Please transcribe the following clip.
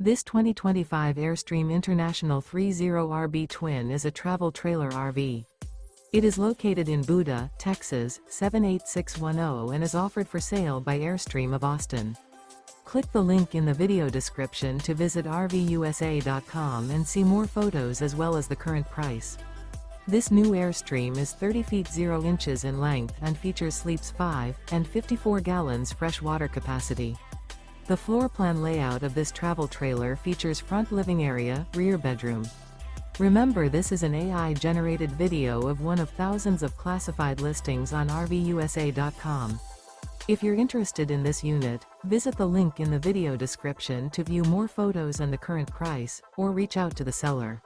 This 2025 Airstream International 30RB Twin is a travel trailer RV. It is located in Buda, Texas, 78610 and is offered for sale by Airstream of Austin. Click the link in the video description to visit RVUSA.com and see more photos as well as the current price. This new Airstream is 30 feet 0 inches in length and features sleeps 5 and 54 gallons fresh water capacity. The floor plan layout of this travel trailer features front living area, rear bedroom. Remember, this is an AI-generated video of one of thousands of classified listings on RVUSA.com. If you're interested in this unit, visit the link in the video description to view more photos and the current price, or reach out to the seller.